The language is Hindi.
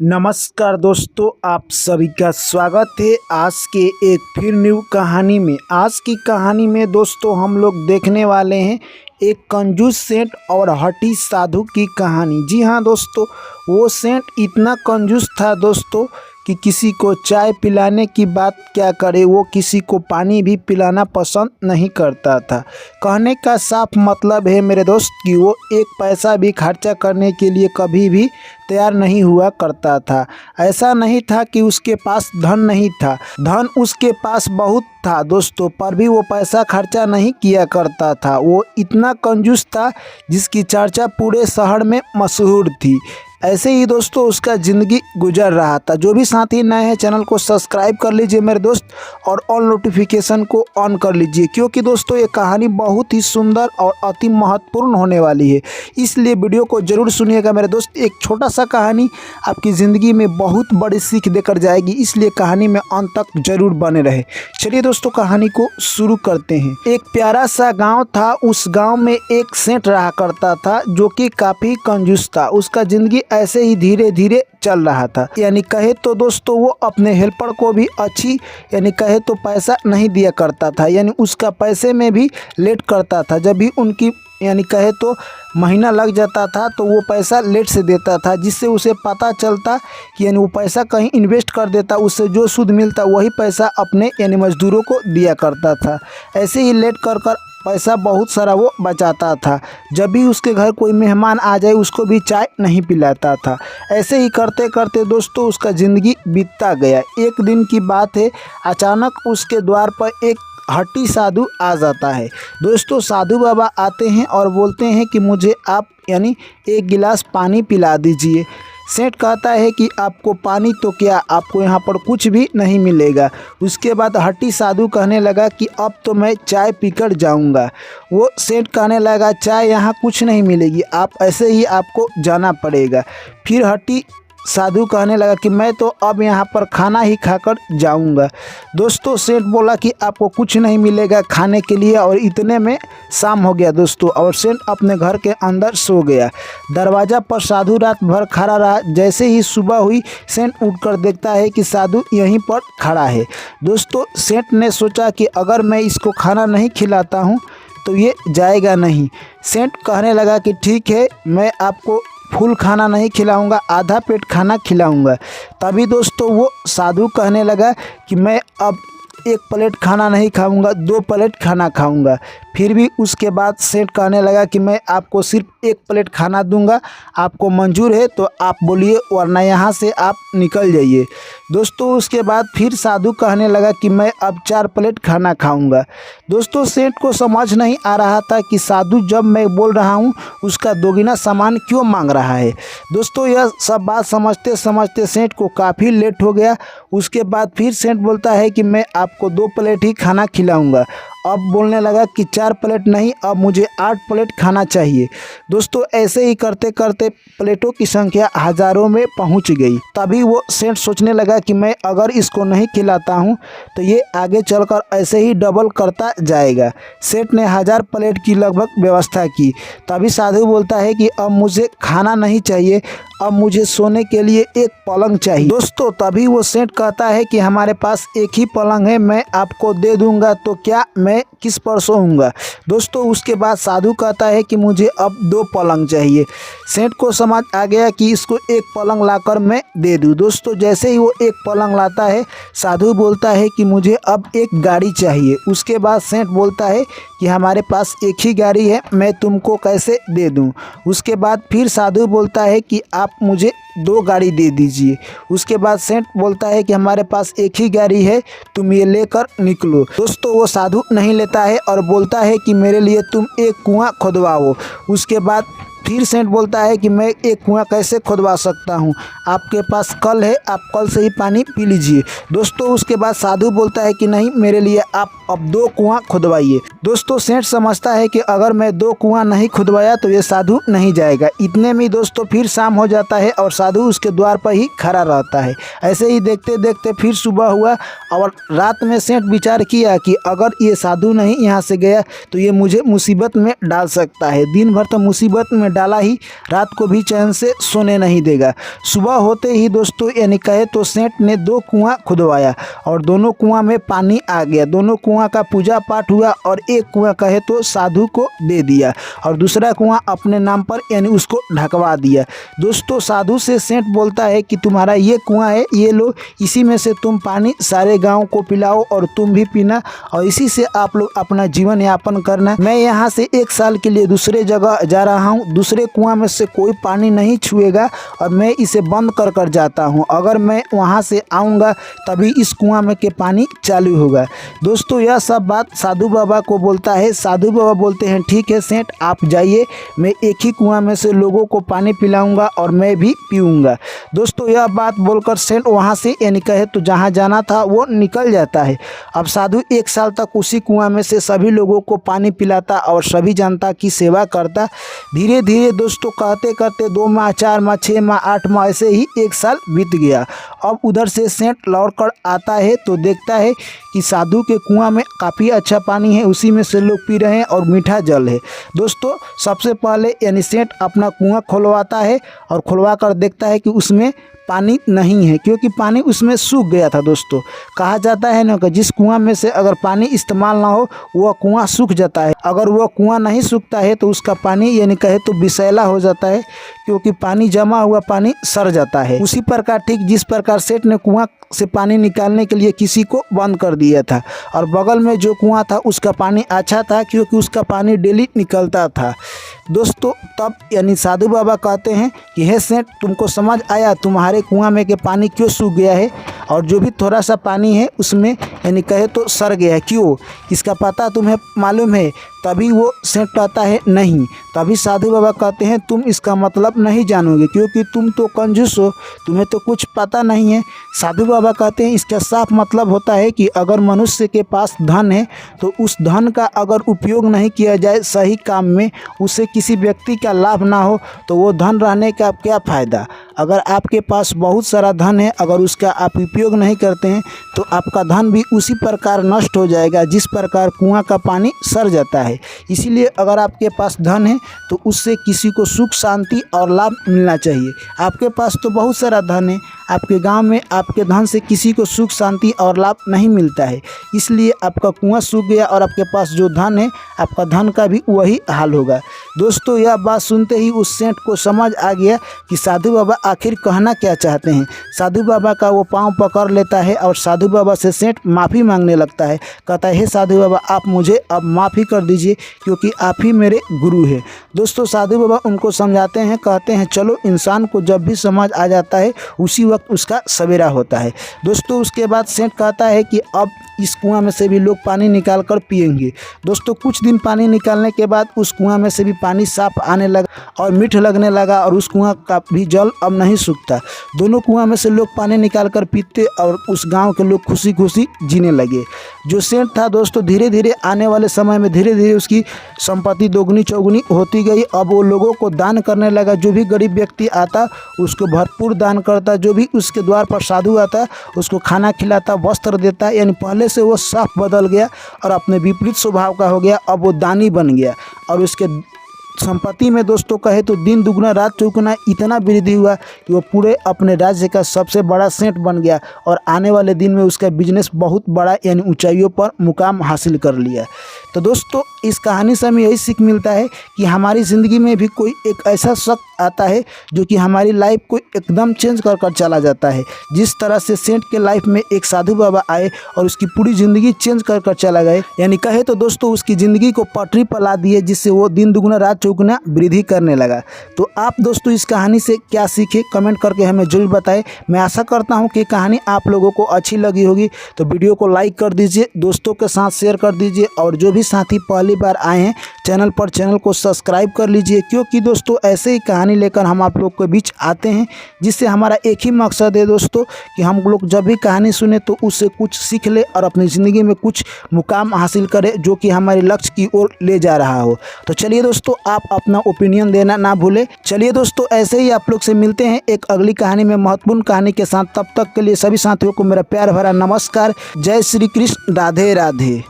नमस्कार दोस्तों, आप सभी का स्वागत है आज के एक फिर न्यू कहानी में। आज की कहानी में दोस्तों हम लोग देखने वाले हैं एक कंजूस सेठ और हठी साधु की कहानी। जी हाँ दोस्तों, वो सेठ इतना कंजूस था दोस्तों कि किसी को चाय पिलाने की बात क्या करे, वो किसी को पानी भी पिलाना पसंद नहीं करता था। कहने का साफ मतलब है मेरे दोस्त कि वो एक पैसा भी खर्चा करने के लिए कभी भी तैयार नहीं हुआ करता था। ऐसा नहीं था कि उसके पास धन नहीं था, धन उसके पास बहुत था दोस्तों, पर भी वो पैसा खर्चा नहीं किया करता था। वो इतना कंजूस था जिसकी चर्चा पूरे शहर में मशहूर थी। ऐसे ही दोस्तों उसका ज़िंदगी गुजर रहा था। जो भी साथी नए हैं चैनल को सब्सक्राइब कर लीजिए मेरे दोस्त, और ऑल नोटिफिकेशन को ऑन कर लीजिए, क्योंकि दोस्तों ये कहानी बहुत ही सुंदर और अति महत्वपूर्ण होने वाली है। इसलिए वीडियो को ज़रूर सुनिएगा मेरे दोस्त। एक छोटा सा कहानी आपकी ज़िंदगी में बहुत बड़ी सीख देकर जाएगी, इसलिए कहानी में अंत तक जरूर बने रहे। चलिए दोस्तों कहानी को शुरू करते हैं। एक प्यारा सा गाँव था। उस गाँव में एक सेठ रहा करता था जो कि काफ़ी कंजूस था। उसका ज़िंदगी ऐसे ही धीरे धीरे चल रहा था। यानी कहे तो दोस्तों वो अपने हेल्पर को भी अच्छी यानी कहे तो पैसा नहीं दिया करता था। यानी उसका पैसे में भी लेट करता था। जब भी उनकी यानी कहे तो महीना लग जाता था तो वो पैसा लेट से देता था, जिससे उसे पता चलता कि यानी वो पैसा कहीं इन्वेस्ट कर देता, उससे जो सूद मिलता वही पैसा अपने यानी मजदूरों को दिया करता था। ऐसे ही लेट कर पैसा बहुत सारा वो बचाता था। जब भी उसके घर कोई मेहमान आ जाए उसको भी चाय नहीं पिलाता था। ऐसे ही करते करते दोस्तों उसका ज़िंदगी बीतता गया। एक दिन की बात है, अचानक उसके द्वार पर एक हठी साधु आ जाता है। दोस्तों साधु बाबा आते हैं और बोलते हैं कि मुझे आप यानी एक गिलास पानी पिला दीजिए। सेठ कहता है कि आपको पानी तो क्या, आपको यहाँ पर कुछ भी नहीं मिलेगा। उसके बाद हठी साधु कहने लगा कि अब तो मैं चाय पीकर जाऊँगा। वो सेठ कहने लगा चाय यहाँ कुछ नहीं मिलेगी, आप ऐसे ही आपको जाना पड़ेगा। फिर हठी साधु कहने लगा कि मैं तो अब यहाँ पर खाना ही खाकर जाऊँगा। दोस्तों सेठ बोला कि आपको कुछ नहीं मिलेगा खाने के लिए, और इतने में शाम हो गया दोस्तों, और सेठ अपने घर के अंदर सो गया। दरवाज़ा पर साधु रात भर खड़ा रहा। जैसे ही सुबह हुई सेठ उठकर देखता है कि साधु यहीं पर खड़ा है। दोस्तों सेठ ने सोचा कि अगर मैं इसको खाना नहीं खिलाता हूँ तो ये जाएगा नहीं। सेठ कहने लगा कि ठीक है, मैं आपको फुल खाना नहीं खिलाऊंगा, आधा पेट खाना खिलाऊंगा। तभी दोस्तों वो साधु कहने लगा कि मैं अब एक प्लेट खाना नहीं खाऊंगा, 2 प्लेट खाना खाऊंगा। फिर भी उसके बाद सेठ कहने लगा कि मैं आपको सिर्फ 1 प्लेट खाना दूंगा, आपको मंजूर है तो आप बोलिए, वरना यहाँ से आप निकल जाइए। दोस्तों उसके बाद फिर साधु कहने लगा कि मैं अब 4 प्लेट खाना खाऊंगा। दोस्तों सेठ को समझ नहीं आ रहा था कि साधु जब मैं बोल रहा हूँ उसका दोगुना सामान क्यों मांग रहा है। दोस्तों यह सब बात समझते समझते सेठ को काफ़ी लेट हो गया। उसके बाद फिर सेठ बोलता है कि मैं आपको 2 प्लेट ही खाना खिलाऊंगा। अब बोलने लगा कि 4 प्लेट नहीं, अब मुझे 8 प्लेट खाना चाहिए। दोस्तों ऐसे ही करते करते प्लेटों की संख्या हज़ारों में पहुंच गई। तभी वो सेठ सोचने लगा कि मैं अगर इसको नहीं खिलाता हूं तो ये आगे चलकर ऐसे ही डबल करता जाएगा। सेठ ने 1000 प्लेट की लगभग व्यवस्था की। तभी साधु बोलता है कि अब मुझे खाना नहीं चाहिए, अब मुझे सोने के लिए एक पलंग चाहिए। दोस्तों तभी वो सेठ कहता है कि हमारे पास एक ही पलंग है, मैं आपको दे दूंगा, तो क्या मैं किस पर सोऊंगा। दोस्तों उसके बाद साधु कहता है कि मुझे अब 2 पलंग चाहिए। सेठ को समझ आ गया कि इसको एक पलंग लाकर मैं दे दूं। दोस्तों जैसे ही वो एक पलंग लाता है साधु बोलता है कि मुझे अब एक गाड़ी चाहिए। उसके बाद सेठ बोलता है कि हमारे पास एक ही गाड़ी है, मैं तुमको कैसे दे दूं। उसके बाद फिर साधु बोलता है कि आप मुझे 2 गाड़ी दे दीजिए। उसके बाद सेठ बोलता है कि हमारे पास एक ही गाड़ी है, तुम ये लेकर निकलो। दोस्तों वो साधु नहीं लेता है और बोलता है कि मेरे लिए तुम एक कुआं खुदवाओ। उसके बाद फिर सेठ बोलता है कि मैं एक कुआं कैसे खुदवा सकता हूं, आपके पास कल है, आप कल से ही पानी पी लीजिए। दोस्तों उसके बाद साधु बोलता है कि नहीं, मेरे लिए आप अब 2 कुआं खुदवाइए। दोस्तों सेठ समझता है कि अगर मैं 2 कुआं नहीं खुदवाया तो ये साधु नहीं जाएगा। इतने में दोस्तों फिर शाम हो जाता है और साधु उसके द्वार पर ही खड़ा रहता है। ऐसे ही देखते देखते फिर सुबह हुआ और रात में सेठ विचार किया कि अगर ये साधु नहीं यहाँ से गया तो ये मुझे मुसीबत में डाल सकता है। दिन भर तो मुसीबत में डाला ही रात को भी चैन से सोने नहीं देगा। सुबह होते ही दोस्तों यानी कहे तो सेठ ने 2 कुआं खुदवाया और दोनों कुआं में पानी आ गया। दोनों कुआं का पूजा पाठ हुआ और एक कुआं कहे तो साधु को दे दिया और दूसरा कुआं अपने नाम पर यानी उसको ढकवा दिया। दोस्तों साधु से सेठ बोलता है कि तुम्हारा ये कुआं है, ये लो, इसी में से तुम पानी सारे गाँव को पिलाओ और तुम भी पीना और इसी से आप लोग अपना जीवन यापन करना। मैं यहाँ से 1 साल के लिए दूसरे जगह जा रहा हूँ, दूसरे कुआं में से कोई पानी नहीं छुएगा और मैं इसे बंद कर जाता हूँ। अगर मैं वहाँ से आऊँगा तभी इस कुआं में के पानी चालू होगा। दोस्तों यह सब बात साधु बाबा को बोलता है। साधु बाबा बोलते हैं ठीक है सेठ, आप जाइए, मैं एक ही कुआं में से लोगों को पानी पिलाऊंगा और मैं भी पीऊँगा। दोस्तों यह बात बोलकर सेठ वहाँ से यानी कहे तो जहाँ जाना था वो निकल जाता है। अब साधु 1 साल तक उसी कुआं में से सभी लोगों को पानी पिलाता और सभी जनता की सेवा करता। धीरे धीरे दोस्तों कहते करते 2 माह, 4 माह, 6 माह, 8 माह ऐसे ही 1 साल बीत गया। अब उधर से सेठ लौट कर आता है तो देखता है कि साधु के कुआं में काफ़ी अच्छा पानी है, उसी में से लोग पी रहे हैं और मीठा जल है। दोस्तों सबसे पहले यानी सेठ अपना कुआं खुलवाता है और खुलवा कर देखता है कि उसमें पानी नहीं है, क्योंकि पानी उसमें सूख गया था। दोस्तों कहा जाता है ना कि जिस कुआं में से अगर पानी इस्तेमाल ना हो वह कुआं सूख जाता है। अगर वह कुआं नहीं सूखता है तो उसका पानी यानी कहे तो विषैला हो जाता है, क्योंकि पानी जमा हुआ पानी सड़ जाता है। उसी प्रकार ठीक जिस प्रकार सेठ ने कुआं से पानी निकालने के लिए किसी को बंद कर दिया था और बगल में जो कुआं था उसका पानी अच्छा था, क्योंकि उसका पानी डेली निकलता था। दोस्तों तब यानी साधु बाबा कहते हैं कि हे सेठ, तुमको समझ आया तुम्हारे कुआं में के पानी क्यों सूख गया है और जो भी थोड़ा सा पानी है उसमें यानी कहे तो सड़ गया है, क्यों, इसका पता तुम्हें मालूम है? तभी वो सेठ कहता है नहीं। तभी साधु बाबा कहते हैं तुम इसका मतलब नहीं जानोगे, क्योंकि तुम तो कंजूस हो, तुम्हें तो कुछ पता नहीं है। साधु बाबा कहते हैं इसका साफ मतलब होता है कि अगर मनुष्य के पास धन है तो उस धन का अगर उपयोग नहीं किया जाए सही काम में, उससे किसी व्यक्ति का लाभ ना हो तो वो धन रहने का क्या फ़ायदा। अगर आपके पास बहुत सारा धन है, अगर उसका आप उपयोग नहीं करते हैं तो आपका धन भी उसी प्रकार नष्ट हो जाएगा जिस प्रकार कुआं का पानी सड़ जाता है। इसीलिए अगर आपके पास धन है तो उससे किसी को सुख शांति और लाभ मिलना चाहिए। आपके पास तो बहुत सारा धन है, आपके गांव में आपके धन से किसी को सुख शांति और लाभ नहीं मिलता है, इसलिए आपका कुआं सूख गया और आपके पास जो धन है आपका धन का भी वही हाल होगा। दोस्तों यह बात सुनते ही उस सेठ को समझ आ गया कि साधु बाबा आखिर कहना क्या चाहते हैं। साधु बाबा का वो पाँव पकड़ लेता है और साधु बाबा से सेठ माफ़ी मांगने लगता है। कहता है हे साधु बाबा, आप मुझे अब माफ़ी कर दीजिए, क्योंकि आप ही मेरे गुरु हैं। दोस्तों साधु बाबा उनको समझाते हैं, कहते हैं चलो, इंसान को जब भी समझ आ जाता है उसी वक्त उसका सवेरा होता है। दोस्तों उसके बाद सेठ कहता है कि अब इस कुआं में से भी लोग पानी निकाल कर पिएंगे। दोस्तों कुछ दिन पानी निकालने के बाद उस कुआं में से भी पानी साफ आने लगा और मीठ लगने लगा और उस कुआं का भी जल अब नहीं सूखता। दोनों कुआं में से लोग पानी निकाल कर पीते और उस गांव के लोग खुशी खुशी जीने लगे। जो सेठ था दोस्तों धीरे धीरे आने वाले समय में धीरे धीरे उसकी संपत्ति दोगुनी चौगुनी होती गई। अब वो लोगों को दान करने लगा, जो भी गरीब व्यक्ति आता उसको भरपूर दान करता, जो भी उसके द्वार पर साधु आता उसको खाना खिलाता, वस्त्र देता। यानी पहले से वो साफ बदल गया और अपने विपरीत स्वभाव का हो गया। अब वो दानी बन गया और उसके संपत्ति में दोस्तों कहे तो दिन दुगना रात चौगुना इतना वृद्धि हुआ कि वो पूरे अपने राज्य का सबसे बड़ा सेठ बन गया और आने वाले दिन में उसका बिजनेस बहुत बड़ा यानी ऊंचाइयों पर मुकाम हासिल कर लिया। तो दोस्तों इस कहानी से हमें यही सीख मिलता है कि हमारी ज़िंदगी में भी कोई एक ऐसा शख्स आता है जो कि हमारी लाइफ को एकदम चेंज कर चला जाता है। जिस तरह से सेठ के लाइफ में एक साधु बाबा आए और उसकी पूरी ज़िंदगी चेंज कर चला गए, यानी कहे तो दोस्तों उसकी ज़िंदगी को पटरी पर ला दिए, जिससे वो दिन दुगुना रात चौगुना वृद्धि करने लगा। तो आप दोस्तों इस कहानी से क्या सीखे कमेंट करके हमें जरूर बताएं। मैं आशा करता हूँ कि कहानी आप लोगों को अच्छी लगी होगी। तो वीडियो को लाइक कर दीजिए, दोस्तों के साथ शेयर कर दीजिए और जो भी साथी पहली बार आए हैं चैनल पर चैनल को सब्सक्राइब कर लीजिए, क्योंकि दोस्तों ऐसे ही कहानी लेकर हम आप लोग के बीच आते हैं, जिससे हमारा एक ही मकसद है दोस्तों कि हम लोग जब भी कहानी सुने तो उससे कुछ सीख ले और अपनी ज़िंदगी में कुछ मुकाम हासिल करे जो कि हमारे लक्ष्य की ओर ले जा रहा हो। तो चलिए दोस्तों आप अपना ओपिनियन देना ना भूलें। चलिए दोस्तों ऐसे ही आप लोग से मिलते हैं एक अगली कहानी में महत्वपूर्ण कहानी के साथ। तब तक के लिए सभी साथियों को मेरा प्यार भरा नमस्कार। जय श्री कृष्ण, राधे राधे।